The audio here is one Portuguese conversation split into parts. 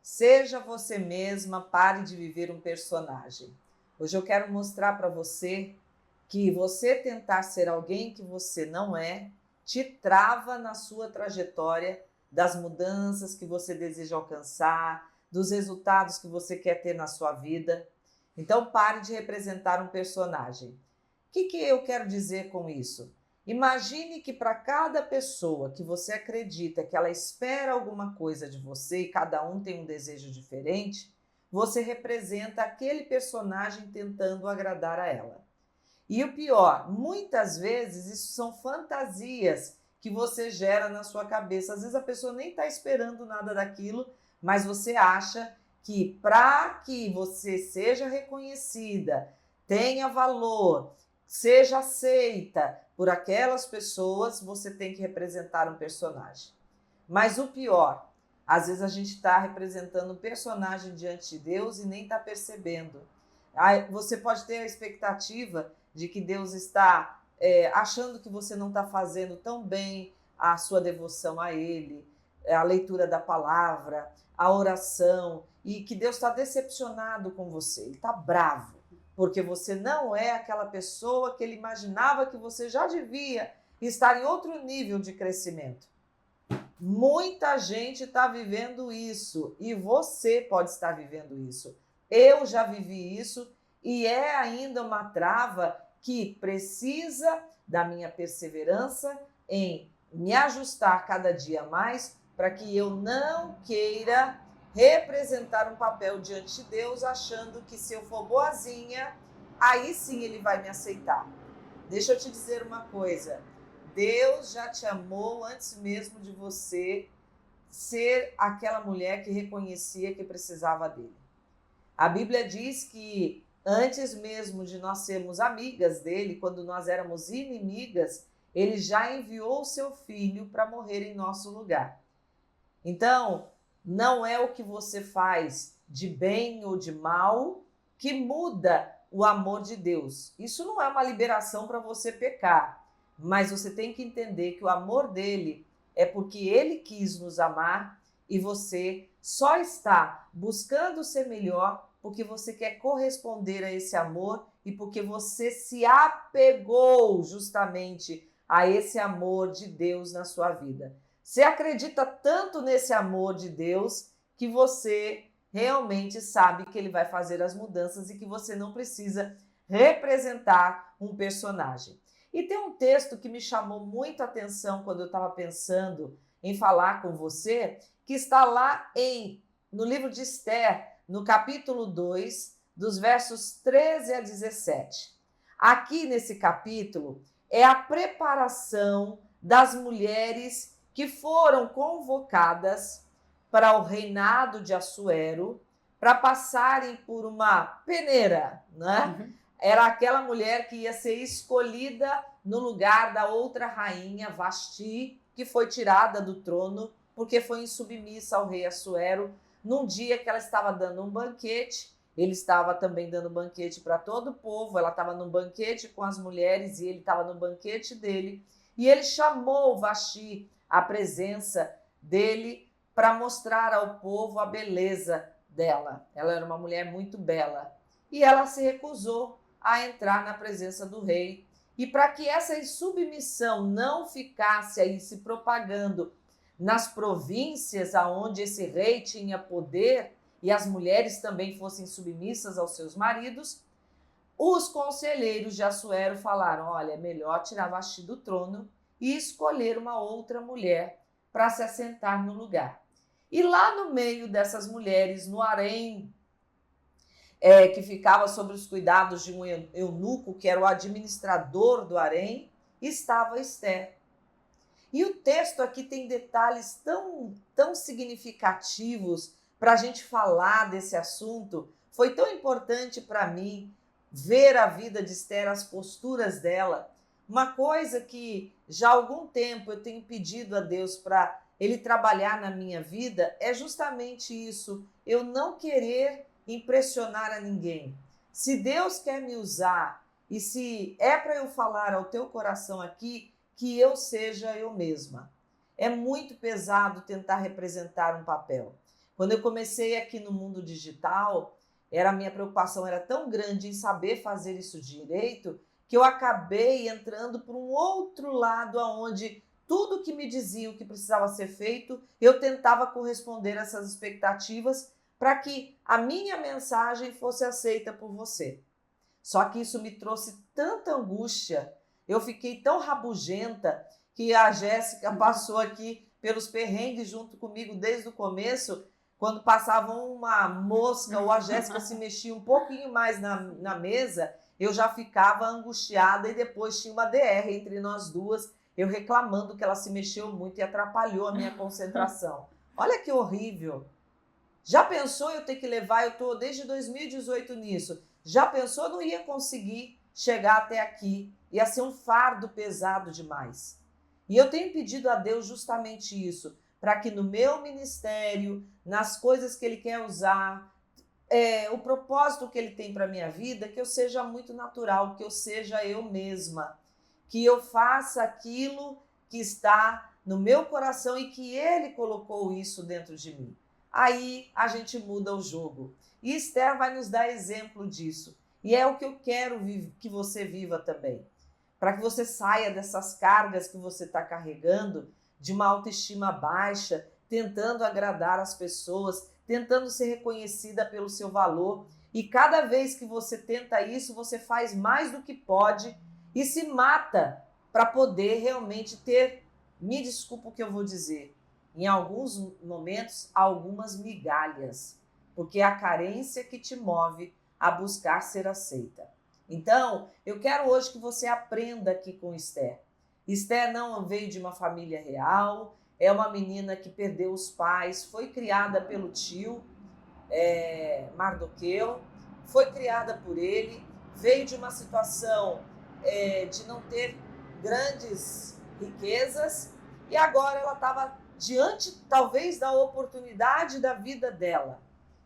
Seja você mesma, pare de viver um personagem. Hoje eu quero mostrar para você que você tentar ser alguém que você não é te trava na sua trajetória das mudanças que você deseja alcançar, dos resultados que você quer ter na sua vida. Então pare de representar um personagem. O que eu quero dizer com isso? Imagine que para cada pessoa que você acredita que ela espera alguma coisa de você e cada um tem um desejo diferente, você representa aquele personagem tentando agradar a ela. E o pior, muitas vezes isso são fantasias que você gera na sua cabeça. Às vezes a pessoa nem está esperando nada daquilo, mas você acha que para que você seja reconhecida, tenha valor, seja aceita por aquelas pessoas, você tem que representar um personagem. Mas o pior, às vezes a gente está representando um personagem diante de Deus e nem está percebendo. Você pode ter a expectativa de que Deus está achando que você não está fazendo tão bem a sua devoção a Ele, a leitura da palavra, a oração, e que Deus está decepcionado com você, Ele está bravo, porque você não é aquela pessoa que Ele imaginava que você já devia estar em outro nível de crescimento. Muita gente está vivendo isso e você pode estar vivendo isso. Eu já vivi isso e é ainda uma trava que precisa da minha perseverança em me ajustar cada dia mais para que eu não queira representar um papel diante de Deus achando que se eu for boazinha, aí sim Ele vai me aceitar. Deixa eu te dizer uma coisa. Deus já te amou antes mesmo de você ser aquela mulher que reconhecia que precisava dele. A Bíblia diz que antes mesmo de nós sermos amigas dele, quando nós éramos inimigas, ele já enviou o seu filho para morrer em nosso lugar. Então, não é o que você faz de bem ou de mal que muda o amor de Deus. Isso não é uma liberação para você pecar. Mas você tem que entender que o amor dele é porque ele quis nos amar e você só está buscando ser melhor porque você quer corresponder a esse amor e porque você se apegou justamente a esse amor de Deus na sua vida. Você acredita tanto nesse amor de Deus que você realmente sabe que ele vai fazer as mudanças e que você não precisa representar um personagem. E tem um texto que me chamou muito a atenção quando eu estava pensando em falar com você, que está lá no livro de Esther, no capítulo 2, dos versos 13 a 17. Aqui nesse capítulo é a preparação das mulheres que foram convocadas para o reinado de Assuero para passarem por uma peneira, né? Uhum. Era aquela mulher que ia ser escolhida no lugar da outra rainha, Vasti, que foi tirada do trono porque foi insubmissa ao rei Assuero num dia que ela estava dando um banquete. Ele estava também dando banquete para todo o povo, ela estava num banquete com as mulheres e ele estava no banquete dele. E ele chamou Vasti à presença dele para mostrar ao povo a beleza dela. Ela era uma mulher muito bela. E ela se recusou a entrar na presença do rei. E para que essa insubmissão não ficasse aí se propagando nas províncias aonde esse rei tinha poder e as mulheres também fossem submissas aos seus maridos, os conselheiros de Assuero falaram: olha, é melhor tirar Vasti do trono e escolher uma outra mulher para se assentar no lugar. E lá no meio dessas mulheres, no harém, que ficava sob os cuidados de um eunuco, que era o administrador do harém, estava Esther. E o texto aqui tem detalhes tão significativos para a gente falar desse assunto. Foi tão importante para mim ver a vida de Esther, as posturas dela. Uma coisa que já há algum tempo eu tenho pedido a Deus para Ele trabalhar na minha vida é justamente isso, eu não querer impressionar a ninguém. Se Deus quer me usar e se é para eu falar ao teu coração aqui, que eu seja eu mesma. É muito pesado tentar representar um papel. Quando eu comecei aqui no mundo digital, a minha preocupação era tão grande em saber fazer isso direito, que eu acabei entrando por um outro lado, onde tudo que me diziam que precisava ser feito, eu tentava corresponder a essas expectativas para que a minha mensagem fosse aceita por você. Só que isso me trouxe tanta angústia, eu fiquei tão rabugenta, que a Jéssica passou aqui pelos perrengues junto comigo desde o começo. Quando passava uma mosca ou a Jéssica se mexia um pouquinho mais na mesa, eu já ficava angustiada e depois tinha uma DR entre nós duas, eu reclamando que ela se mexeu muito e atrapalhou a minha concentração. Olha que horrível! Já pensou eu ter que levar, eu estou desde 2018 nisso, já pensou eu não ia conseguir chegar até aqui, ia ser um fardo pesado demais. E eu tenho pedido a Deus justamente isso, para que no meu ministério, nas coisas que Ele quer usar, o propósito que Ele tem para a minha vida, que eu seja muito natural, que eu seja eu mesma, que eu faça aquilo que está no meu coração e que Ele colocou isso dentro de mim. Aí a gente muda o jogo. E Esther vai nos dar exemplo disso. E é o que eu quero que você viva também. Para que você saia dessas cargas que você está carregando, de uma autoestima baixa, tentando agradar as pessoas, tentando ser reconhecida pelo seu valor. E cada vez que você tenta isso, você faz mais do que pode e se mata para poder realmente ter, me desculpa o que eu vou dizer, em alguns momentos, algumas migalhas, porque é a carência que te move a buscar ser aceita. Então, eu quero hoje que você aprenda aqui com Esther. Esther não veio de uma família real, é uma menina que perdeu os pais, foi criada pelo tio Mardoqueu, foi criada por ele, veio de uma situação de não ter grandes riquezas e agora ela estava diante, talvez, da oportunidade da vida dela.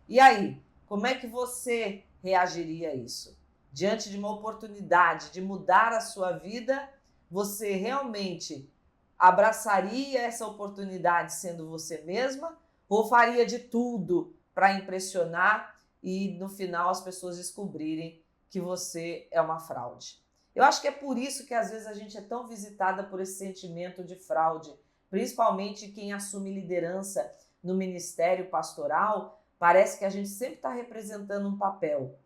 E aí, como é que você reagiria a isso? Diante de uma oportunidade de mudar a sua vida, você realmente abraçaria essa oportunidade sendo você mesma ou faria de tudo para impressionar e no final as pessoas descobrirem que você é uma fraude? Eu acho que é por isso que às vezes a gente é tão visitada por esse sentimento de fraude, principalmente quem assume liderança no ministério pastoral, parece que a gente sempre está representando um papel.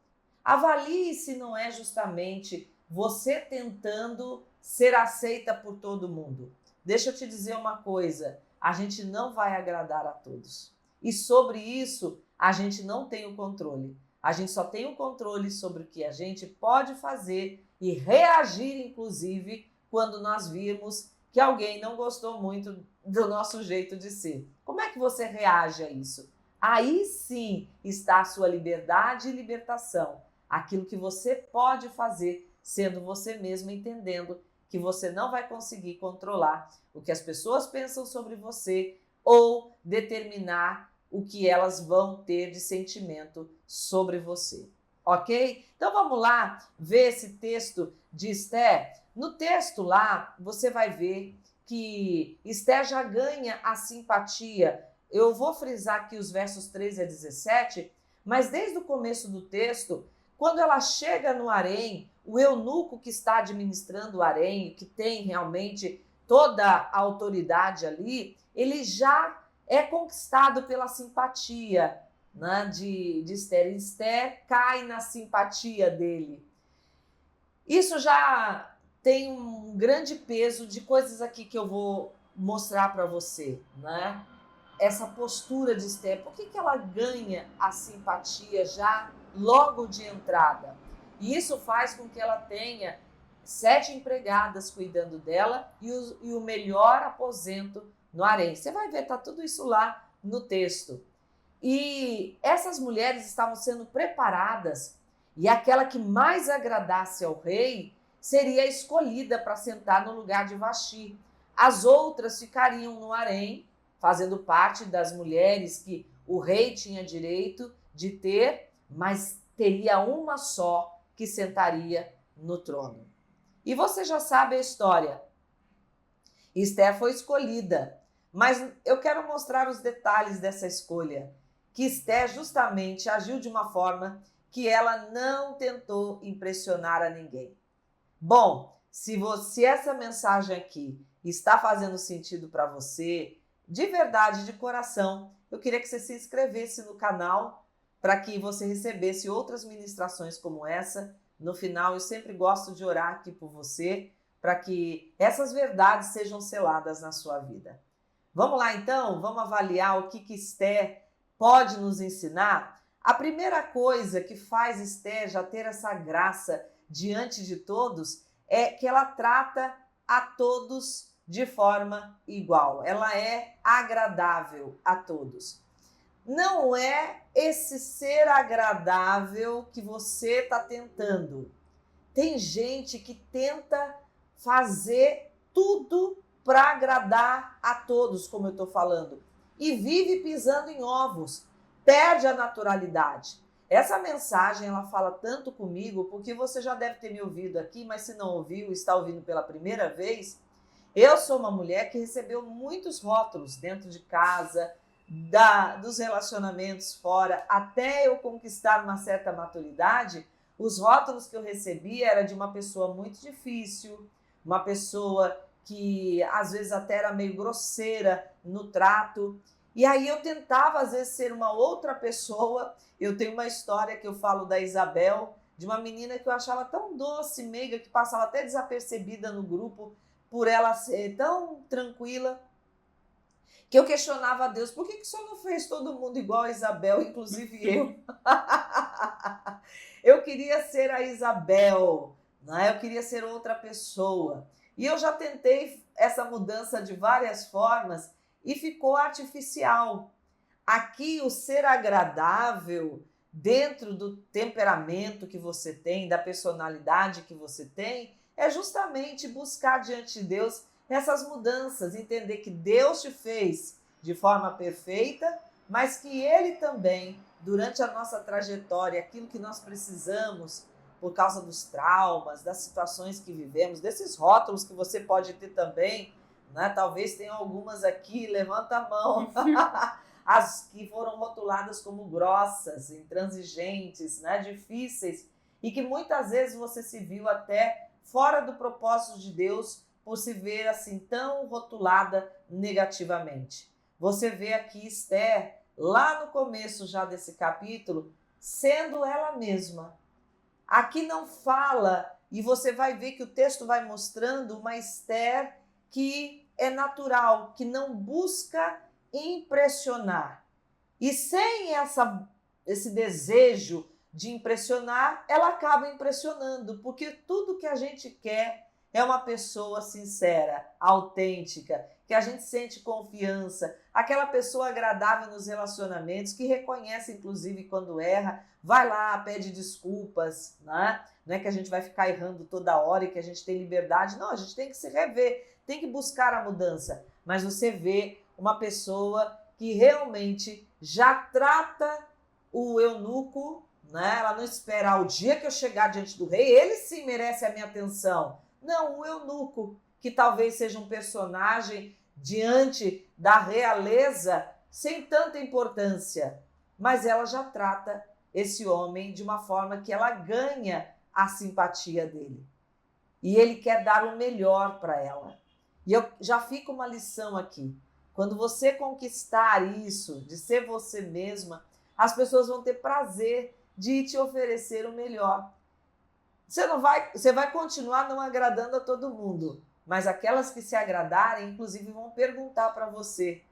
Avalie se não é justamente você tentando ser aceita por todo mundo. Deixa eu te dizer uma coisa, a gente não vai agradar a todos. E sobre isso, a gente não tem o controle. A gente só tem o controle sobre o que a gente pode fazer e reagir, inclusive, quando nós virmos que alguém não gostou muito do nosso jeito de ser. Como é que você reage a isso? Aí sim está a sua liberdade e libertação. Aquilo que você pode fazer, sendo você mesmo, entendendo que você não vai conseguir controlar o que as pessoas pensam sobre você ou determinar o que elas vão ter de sentimento sobre você. Ok? Então vamos lá ver esse texto de Esther. No texto lá, você vai ver que Esther já ganha a simpatia. Eu vou frisar aqui os versos 13 a 17, mas desde o começo do texto, quando ela chega no harém, o eunuco que está administrando o harém, que tem realmente toda a autoridade ali, ele já é conquistado pela simpatia, né, de Esther. Esther cai na simpatia dele. Isso já tem um grande peso de coisas aqui que eu vou mostrar para você, né? Essa postura de Esther, por que ela ganha a simpatia já logo de entrada? E isso faz com que ela tenha 7 empregadas cuidando dela e o melhor aposento no harém. Você vai ver, tá tudo isso lá no texto. E essas mulheres estavam sendo preparadas e aquela que mais agradasse ao rei seria escolhida para sentar no lugar de Vasti. As outras ficariam no harém, fazendo parte das mulheres que o rei tinha direito de ter, mas teria uma só que sentaria no trono. E você já sabe a história. Esther foi escolhida, mas eu quero mostrar os detalhes dessa escolha. que Esther justamente agiu de uma forma que ela não tentou impressionar a ninguém. Bom, se essa mensagem aqui está fazendo sentido para você, de verdade, de coração, eu queria que você se inscrevesse no canal para que você recebesse outras ministrações como essa. No final, eu sempre gosto de orar aqui por você, para que essas verdades sejam seladas na sua vida. Vamos lá então? Vamos avaliar o que Esther pode nos ensinar? A primeira coisa que faz Esther já ter essa graça diante de todos é que ela trata a todos de forma igual. Ela é agradável a todos. Não é esse ser agradável que você está tentando. Tem gente que tenta fazer tudo para agradar a todos, como eu estou falando, e vive pisando em ovos, perde a naturalidade. Essa mensagem, ela fala tanto comigo, porque você já deve ter me ouvido aqui, mas se não ouviu, está ouvindo pela primeira vez. Eu sou uma mulher que recebeu muitos rótulos dentro de casa, dos relacionamentos fora, até eu conquistar uma certa maturidade. Os rótulos que eu recebia era de uma pessoa muito difícil, uma pessoa que às vezes até era meio grosseira no trato. E aí eu tentava às vezes ser uma outra pessoa. Eu tenho uma história que eu falo da Isabel, de uma menina que eu achava tão doce, meiga, que passava até desapercebida no grupo por ela ser tão tranquila, que eu questionava a Deus, por que o Senhor não fez todo mundo igual a Isabel, inclusive eu? Eu queria ser a Isabel, né? Eu queria ser outra pessoa. E eu já tentei essa mudança de várias formas e ficou artificial. Aqui, o ser agradável, dentro do temperamento que você tem, da personalidade que você tem, é justamente buscar diante de Deus essas mudanças, entender que Deus te fez de forma perfeita, mas que Ele também, durante a nossa trajetória, aquilo que nós precisamos, por causa dos traumas, das situações que vivemos, desses rótulos que você pode ter também, né? Talvez tenha algumas aqui, levanta a mão, as que foram rotuladas como grossas, intransigentes, né? Difíceis, e que muitas vezes você se viu até fora do propósito de Deus, por se ver assim tão rotulada negativamente. Você vê aqui Esther, lá no começo já desse capítulo, sendo ela mesma. Aqui não fala, e você vai ver que o texto vai mostrando uma Esther que é natural, que não busca impressionar. E sem esse desejo de impressionar, ela acaba impressionando, porque tudo que a gente quer é uma pessoa sincera, autêntica, que a gente sente confiança, aquela pessoa agradável nos relacionamentos, que reconhece, inclusive, quando erra, vai lá, pede desculpas, né? Não é que a gente vai ficar errando toda hora e que a gente tem liberdade, não, a gente tem que se rever, tem que buscar a mudança. Mas você vê uma pessoa que realmente já trata o eunuco, né? Ela não espera o dia que eu chegar diante do rei, ele sim merece a minha atenção. Não, o eunuco, que talvez seja um personagem diante da realeza sem tanta importância, mas ela já trata esse homem de uma forma que ela ganha a simpatia dele. E ele quer dar o melhor para ela. E eu já fico uma lição aqui. Quando você conquistar isso, de ser você mesma, as pessoas vão ter prazer de te oferecer o melhor. Você vai continuar não agradando a todo mundo, mas aquelas que se agradarem, inclusive, vão perguntar para você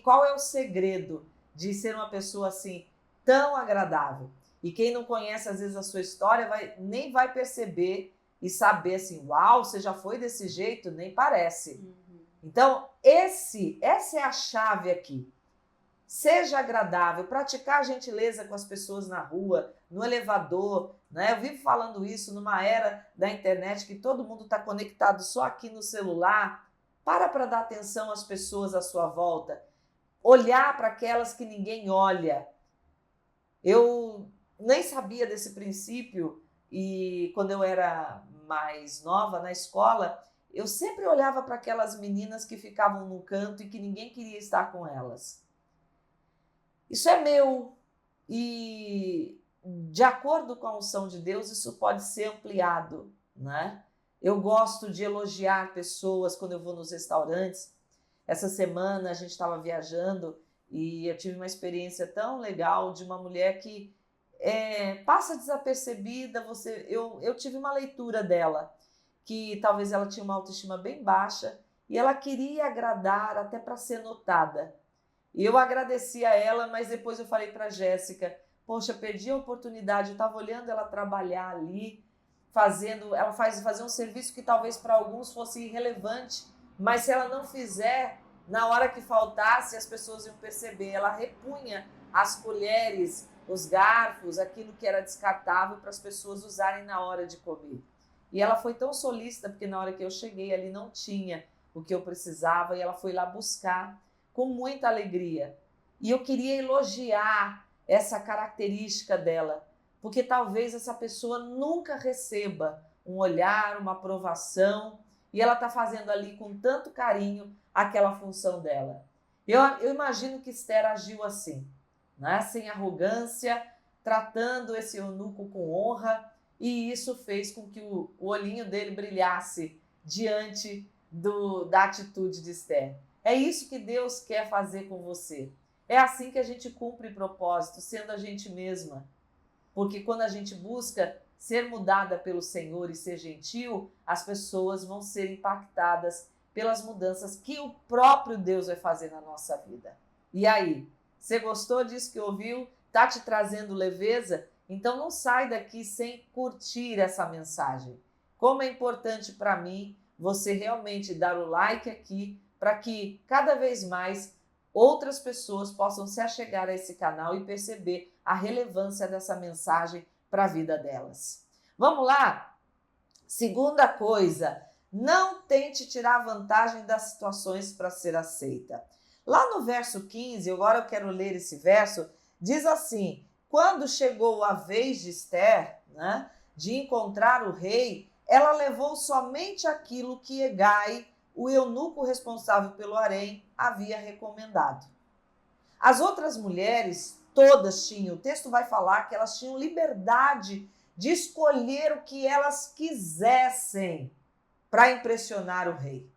qual é o segredo de ser uma pessoa assim tão agradável. E quem não conhece às vezes a sua história nem vai perceber e saber assim, uau, você já foi desse jeito? Nem parece. Então, essa é a chave aqui. Seja agradável, praticar a gentileza com as pessoas na rua, no elevador, né? Eu vivo falando isso numa era da internet que todo mundo está conectado só aqui no celular. Para dar atenção às pessoas à sua volta. Olhar para aquelas que ninguém olha. Eu nem sabia desse princípio e quando eu era mais nova na escola, eu sempre olhava para aquelas meninas que ficavam no canto e que ninguém queria estar com elas. Isso é meu e, de acordo com a unção de Deus, isso pode ser ampliado, né? Eu gosto de elogiar pessoas quando eu vou nos restaurantes. Essa semana a gente estava viajando e eu tive uma experiência tão legal de uma mulher que passa desapercebida. Eu tive uma leitura dela, que talvez ela tinha uma autoestima bem baixa e ela queria agradar até para ser notada. E eu agradeci a ela, mas depois eu falei para a Jéssica, poxa, perdi a oportunidade, eu estava olhando ela trabalhar ali, ela fazia um serviço que talvez para alguns fosse irrelevante, mas se ela não fizer, na hora que faltasse, as pessoas iam perceber. Ela repunha as colheres, os garfos, aquilo que era descartável para as pessoas usarem na hora de comer. E ela foi tão solícita, porque na hora que eu cheguei ali não tinha o que eu precisava, e ela foi lá buscar com muita alegria. E eu queria elogiar essa característica dela, porque talvez essa pessoa nunca receba um olhar, uma aprovação, e ela está fazendo ali com tanto carinho aquela função dela. Eu imagino que Esther agiu assim, né? Sem arrogância, tratando esse eunuco com honra, e isso fez com que o olhinho dele brilhasse diante da atitude de Esther. É isso que Deus quer fazer com você. É assim que a gente cumpre propósito, sendo a gente mesma. Porque quando a gente busca ser mudada pelo Senhor e ser gentil, as pessoas vão ser impactadas pelas mudanças que o próprio Deus vai fazer na nossa vida. E aí, você gostou disso que ouviu? Está te trazendo leveza? Então não sai daqui sem curtir essa mensagem. Como é importante para mim você realmente dar o like aqui, para que cada vez mais outras pessoas possam se achegar a esse canal e perceber a relevância dessa mensagem para a vida delas. Vamos lá? Segunda coisa, não tente tirar vantagem das situações para ser aceita. Lá no verso 15, agora eu quero ler esse verso, diz assim: quando chegou a vez de Esther, né, de encontrar o rei, ela levou somente aquilo que Hegai, o eunuco responsável pelo harém, havia recomendado. As outras mulheres, todas tinham, o texto vai falar que elas tinham liberdade de escolher o que elas quisessem para impressionar o rei.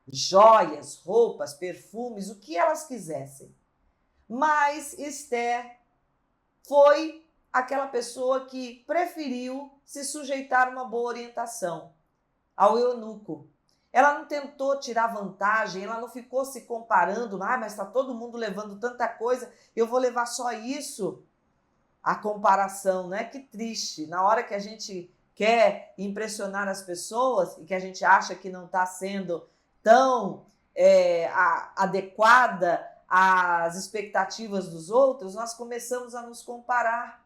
Joias, roupas, perfumes, o que elas quisessem. Mas Esther foi aquela pessoa que preferiu se sujeitar a uma boa orientação, ao eunuco. Ela não tentou tirar vantagem, ela não ficou se comparando, mas está todo mundo levando tanta coisa, eu vou levar só isso. A comparação, né? Que triste. Na hora que a gente quer impressionar as pessoas e que a gente acha que não está sendo tão adequada às expectativas dos outros, nós começamos a nos comparar.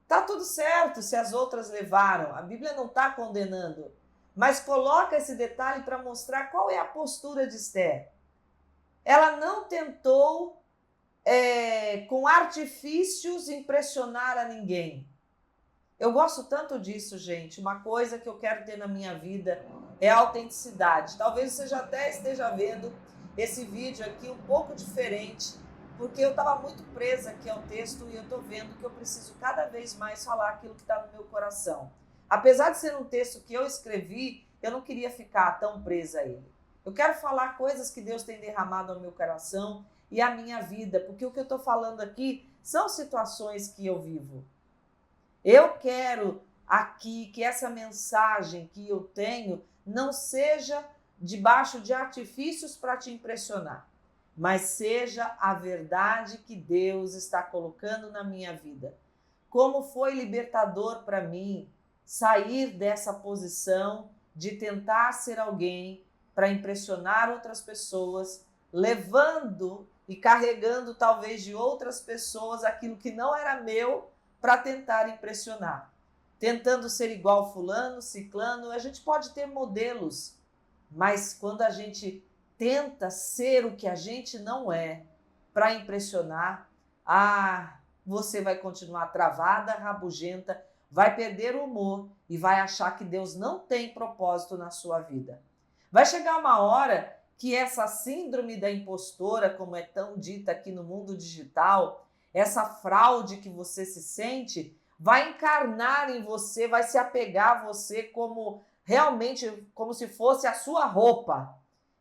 Tá tudo certo se as outras levaram, a Bíblia não está condenando, mas coloca esse detalhe para mostrar qual é a postura de Esther. Ela não tentou, com artifícios, impressionar a ninguém. Eu gosto tanto disso, gente. Uma coisa que eu quero ter na minha vida é a autenticidade. Talvez você já até esteja vendo esse vídeo aqui um pouco diferente, porque eu estava muito presa aqui ao texto e eu estou vendo que eu preciso cada vez mais falar aquilo que está no meu coração. Apesar de ser um texto que eu escrevi, eu não queria ficar tão presa a ele. Eu quero falar coisas que Deus tem derramado ao meu coração e à minha vida, porque o que eu estou falando aqui são situações que eu vivo. Eu quero aqui que essa mensagem que eu tenho não seja debaixo de artifícios para te impressionar, mas seja a verdade que Deus está colocando na minha vida. Como foi libertador para mim sair dessa posição de tentar ser alguém para impressionar outras pessoas, levando e carregando talvez de outras pessoas aquilo que não era meu para tentar impressionar. Tentando ser igual fulano, ciclano, a gente pode ter modelos, mas quando a gente tenta ser o que a gente não é para impressionar, você vai continuar travada, rabugenta, vai perder o humor e vai achar que Deus não tem propósito na sua vida. Vai chegar uma hora que essa síndrome da impostora, como é tão dita aqui no mundo digital, essa fraude que você se sente, vai encarnar em você, vai se apegar a você como realmente, como se fosse a sua roupa.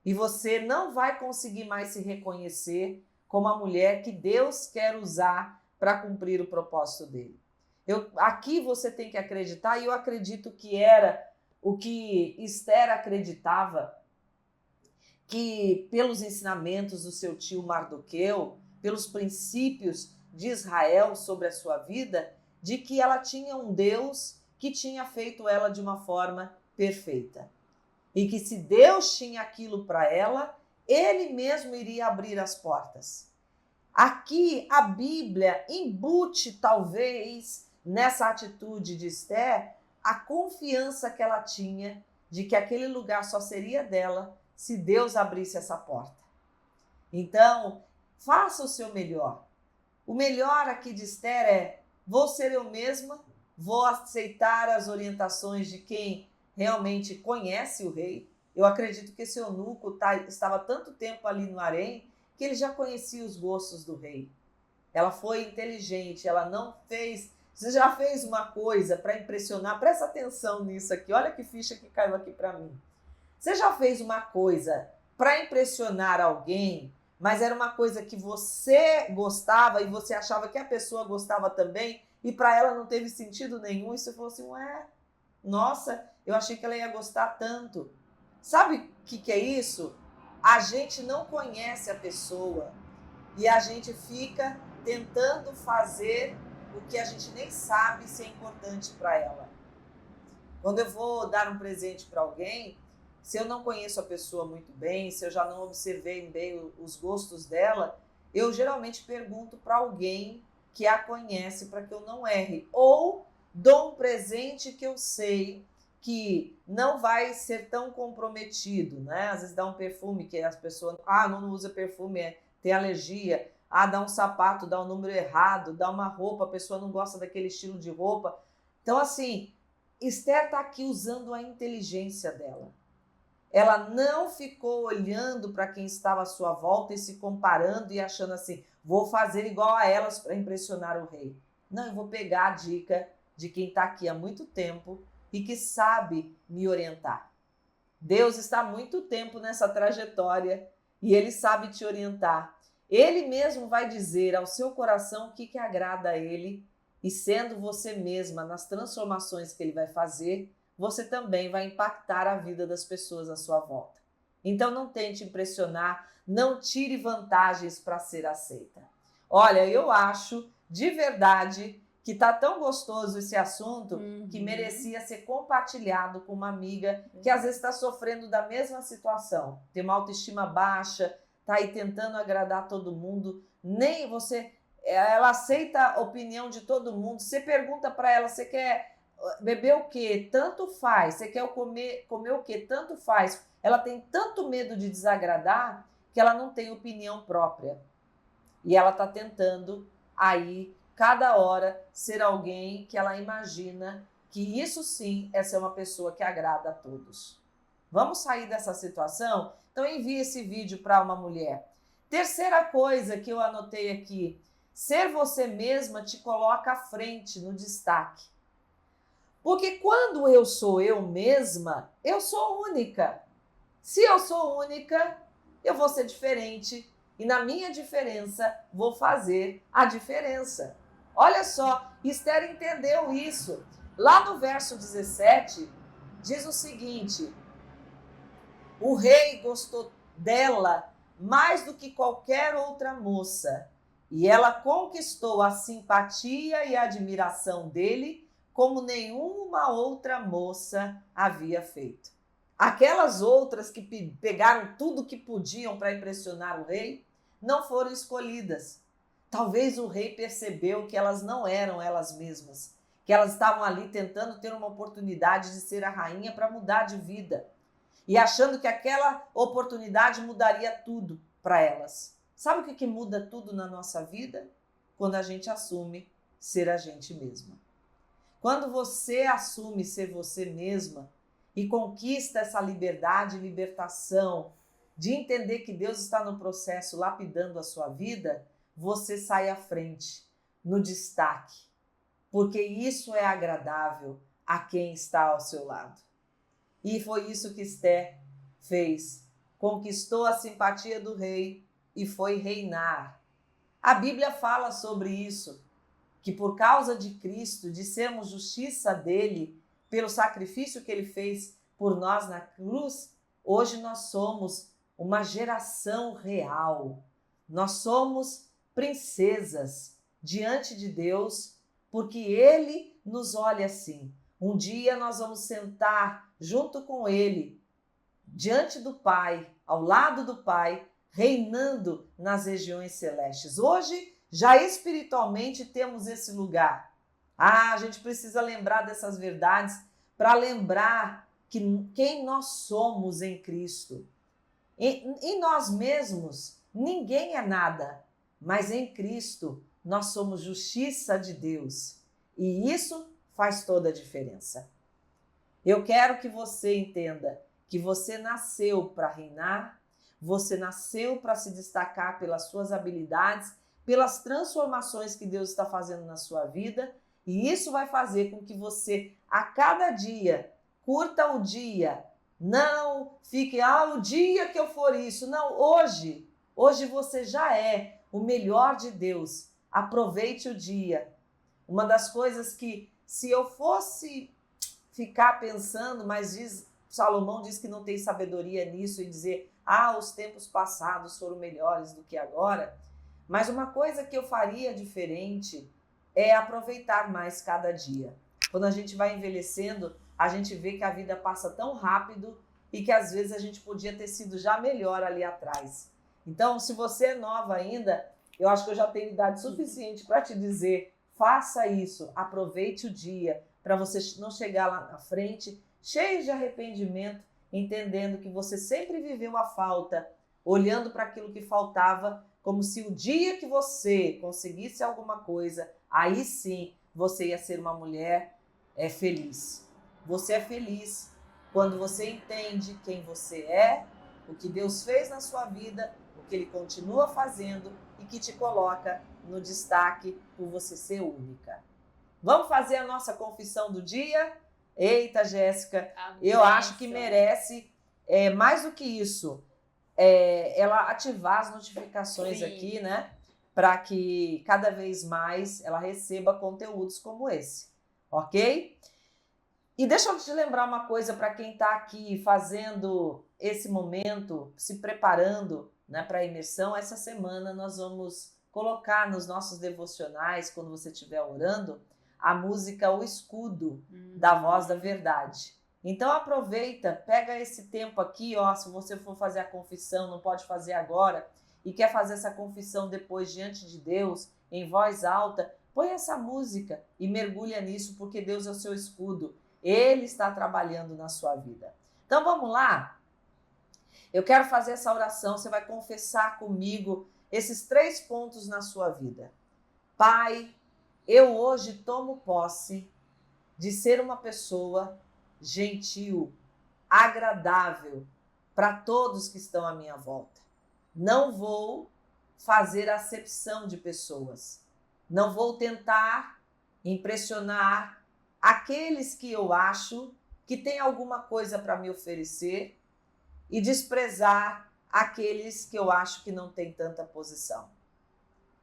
E você não vai conseguir mais se reconhecer como a mulher que Deus quer usar para cumprir o propósito dele. Aqui você tem que acreditar, e eu acredito que era o que Esther acreditava, que pelos ensinamentos do seu tio Mardoqueu, pelos princípios de Israel sobre a sua vida, de que ela tinha um Deus que tinha feito ela de uma forma perfeita. E que se Deus tinha aquilo para ela, ele mesmo iria abrir as portas. Aqui a Bíblia embute, talvez, nessa atitude de Esther, a confiança que ela tinha de que aquele lugar só seria dela se Deus abrisse essa porta. Então, faça o seu melhor. O melhor aqui de Esther é: vou ser eu mesma, vou aceitar as orientações de quem realmente conhece o rei. Eu acredito que esse eunuco estava tanto tempo ali no harém que ele já conhecia os gostos do rei. Ela foi inteligente, ela não fez... Você já fez uma coisa para impressionar? Presta atenção nisso aqui, olha que ficha que caiu aqui para mim. Você já fez uma coisa para impressionar alguém, mas era uma coisa que você gostava e você achava que a pessoa gostava também, e para ela não teve sentido nenhum, e você falou assim: ué, nossa, eu achei que ela ia gostar tanto. Sabe o que é isso? A gente não conhece a pessoa e a gente fica tentando fazer o que a gente nem sabe se é importante para ela. Quando eu vou dar um presente para alguém, se eu não conheço a pessoa muito bem, se eu já não observei bem os gostos dela, eu geralmente pergunto para alguém que a conhece para que eu não erre. Ou dou um presente que eu sei que não vai ser tão comprometido, né? Às vezes dá um perfume que as pessoas, não usa perfume, tem alergia. Dá um sapato, dá um número errado, dá uma roupa, a pessoa não gosta daquele estilo de roupa. Então, assim, Esther está aqui usando a inteligência dela. Ela não ficou olhando para quem estava à sua volta e se comparando e achando assim: vou fazer igual a elas para impressionar o rei. Não, eu vou pegar a dica de quem está aqui há muito tempo e que sabe me orientar. Deus está há muito tempo nessa trajetória e ele sabe te orientar. Ele mesmo vai dizer ao seu coração o que agrada a ele, e sendo você mesma nas transformações que ele vai fazer, você também vai impactar a vida das pessoas à sua volta. Então não tente impressionar, não tire vantagens para ser aceita. Olha, eu acho de verdade que tá tão gostoso esse assunto que merecia ser compartilhado com uma amiga que às vezes está sofrendo da mesma situação, tem uma autoestima baixa, tá aí tentando agradar todo mundo, nem você, ela aceita a opinião de todo mundo. Você pergunta para ela: você quer beber o quê? Tanto faz. Você quer comer o quê? Tanto faz. Ela tem tanto medo de desagradar que ela não tem opinião própria. E ela está tentando aí, cada hora, ser alguém que ela imagina que isso sim é ser uma pessoa que agrada a todos. Vamos sair dessa situação? Então envie esse vídeo para uma mulher. Terceira coisa que eu anotei aqui: ser você mesma te coloca à frente, no destaque. Porque quando eu sou eu mesma, eu sou única. Se eu sou única, eu vou ser diferente. E na minha diferença, vou fazer a diferença. Olha só, Esther entendeu isso. Lá no verso 17, diz o seguinte: o rei gostou dela mais do que qualquer outra moça, e ela conquistou a simpatia e a admiração dele como nenhuma outra moça havia feito. Aquelas outras que pegaram tudo que podiam para impressionar o rei não foram escolhidas. Talvez o rei percebeu que elas não eram elas mesmas, que elas estavam ali tentando ter uma oportunidade de ser a rainha para mudar de vida, e achando que aquela oportunidade mudaria tudo para elas. Sabe o que muda tudo na nossa vida? Quando a gente assume ser a gente mesma. Quando você assume ser você mesma e conquista essa liberdade e libertação de entender que Deus está no processo lapidando a sua vida, você sai à frente, no destaque, porque isso é agradável a quem está ao seu lado. E foi isso que Esther fez. Conquistou a simpatia do rei e foi reinar. A Bíblia fala sobre isso, que por causa de Cristo, de sermos justiça dele, pelo sacrifício que ele fez por nós na cruz, hoje nós somos uma geração real. Nós somos princesas diante de Deus, porque ele nos olha assim. Um dia nós vamos sentar junto com ele, diante do Pai, ao lado do Pai, reinando nas regiões celestes. Hoje, já espiritualmente, temos esse lugar. A gente precisa lembrar dessas verdades para lembrar quem nós somos em Cristo. Em nós mesmos, ninguém é nada, mas em Cristo nós somos justiça de Deus. E isso faz toda a diferença. Eu quero que você entenda que você nasceu para reinar, você nasceu para se destacar pelas suas habilidades, pelas transformações que Deus está fazendo na sua vida, e isso vai fazer com que você, a cada dia, curta o dia. Não fique, o dia que eu for isso. Não, hoje você já é o melhor de Deus. Aproveite o dia. Uma das coisas que, se eu fosse ficar pensando, mas Salomão diz que não tem sabedoria nisso e dizer, os tempos passados foram melhores do que agora. Mas uma coisa que eu faria diferente é aproveitar mais cada dia. Quando a gente vai envelhecendo, a gente vê que a vida passa tão rápido e que às vezes a gente podia ter sido já melhor ali atrás. Então, se você é nova ainda, eu acho que eu já tenho idade suficiente para te dizer, faça isso, aproveite o dia, para você não chegar lá na frente cheio de arrependimento, entendendo que você sempre viveu a falta, olhando para aquilo que faltava, como se o dia que você conseguisse alguma coisa, aí sim você ia ser uma mulher feliz. Você é feliz quando você entende quem você é, o que Deus fez na sua vida, o que Ele continua fazendo e que te coloca no destaque por você ser única. Vamos fazer a nossa confissão do dia? Eita, Jéssica, eu acho que merece mais do que isso. Ela ativar as notificações aqui, né? Para que cada vez mais ela receba conteúdos como esse, ok? E deixa eu te lembrar uma coisa para quem está aqui fazendo esse momento, se preparando, né, para a imersão. Essa semana nós vamos colocar nos nossos devocionais, quando você estiver orando, a música O Escudo, da Voz da Verdade. Então aproveita, pega esse tempo aqui, se você for fazer a confissão, não pode fazer agora, e quer fazer essa confissão depois diante de Deus, em voz alta, põe essa música e mergulha nisso, porque Deus é o seu escudo. Ele está trabalhando na sua vida. Então vamos lá? Eu quero fazer essa oração, você vai confessar comigo esses 3 pontos na sua vida. Pai, eu hoje tomo posse de ser uma pessoa gentil, agradável para todos que estão à minha volta. Não vou fazer acepção de pessoas. Não vou tentar impressionar aqueles que eu acho que têm alguma coisa para me oferecer e desprezar aqueles que eu acho que não têm tanta posição.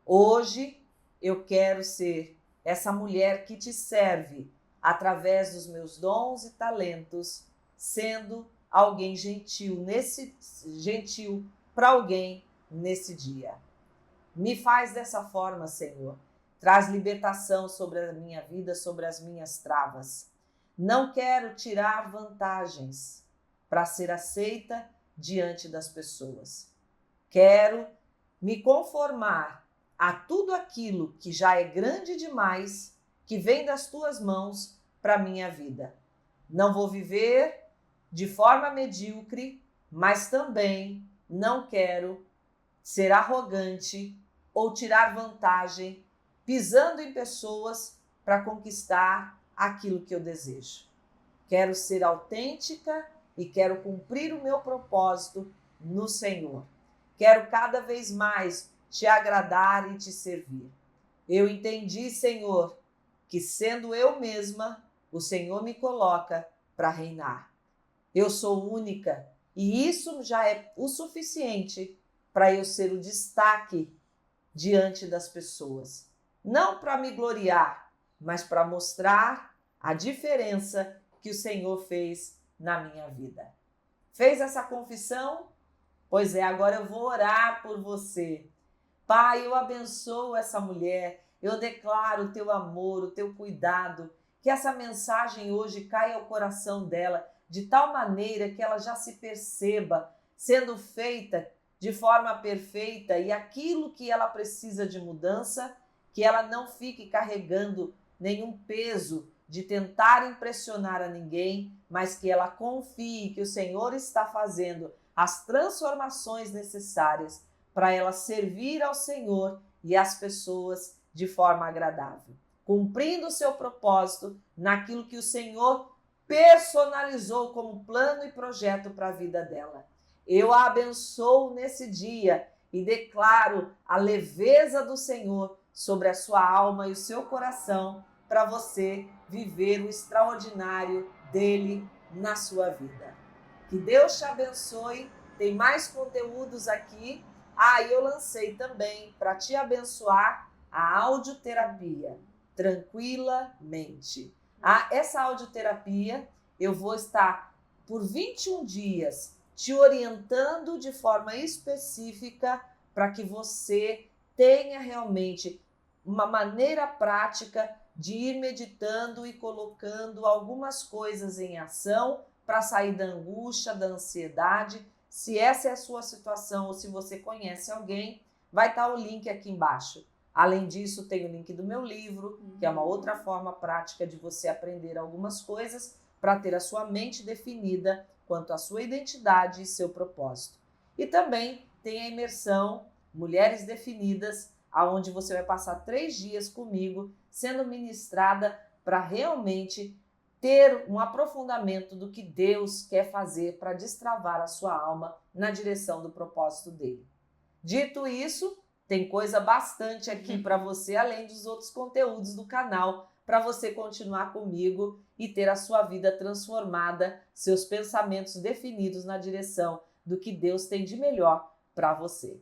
Hoje eu quero ser essa mulher que te serve através dos meus dons e talentos, sendo alguém gentil para alguém nesse dia. Me faz dessa forma, Senhor. Traz libertação sobre a minha vida, sobre as minhas travas. Não quero tirar vantagens para ser aceita diante das pessoas. Quero me conformar a tudo aquilo que já é grande demais, que vem das tuas mãos para a minha vida. Não vou viver de forma medíocre, mas também não quero ser arrogante ou tirar vantagem pisando em pessoas para conquistar aquilo que eu desejo. Quero ser autêntica e quero cumprir o meu propósito no Senhor. Quero cada vez mais te agradar e te servir. Eu entendi, Senhor, que sendo eu mesma, o Senhor me coloca para reinar. Eu sou única e isso já é o suficiente para eu ser o destaque diante das pessoas. Não para me gloriar, mas para mostrar a diferença que o Senhor fez na minha vida. Fez essa confissão? Pois é, agora eu vou orar por você. Pai, eu abençoo essa mulher, eu declaro o teu amor, o teu cuidado, que essa mensagem hoje caia ao coração dela, de tal maneira que ela já se perceba sendo feita de forma perfeita e aquilo que ela precisa de mudança, que ela não fique carregando nenhum peso de tentar impressionar a ninguém, mas que ela confie que o Senhor está fazendo as transformações necessárias para ela servir ao Senhor e às pessoas de forma agradável, cumprindo o seu propósito naquilo que o Senhor personalizou como plano e projeto para a vida dela. Eu a abençoo nesse dia e declaro a leveza do Senhor sobre a sua alma e o seu coração para você viver o extraordinário dele na sua vida. Que Deus te abençoe. Tem mais conteúdos aqui. E eu lancei também para te abençoar a audioterapia Tranquilamente. Essa audioterapia eu vou estar por 21 dias te orientando de forma específica para que você tenha realmente uma maneira prática de ir meditando e colocando algumas coisas em ação para sair da angústia, da ansiedade. Se essa é a sua situação ou se você conhece alguém, vai estar o link aqui embaixo. Além disso, tem o link do meu livro, que é uma outra forma prática de você aprender algumas coisas para ter a sua mente definida quanto à sua identidade e seu propósito. E também tem a imersão Mulheres Definidas, onde você vai passar 3 dias comigo, sendo ministrada para realmente ter um aprofundamento do que Deus quer fazer para destravar a sua alma na direção do propósito dele. Dito isso, tem coisa bastante aqui para você, além dos outros conteúdos do canal, para você continuar comigo e ter a sua vida transformada, seus pensamentos definidos na direção do que Deus tem de melhor para você.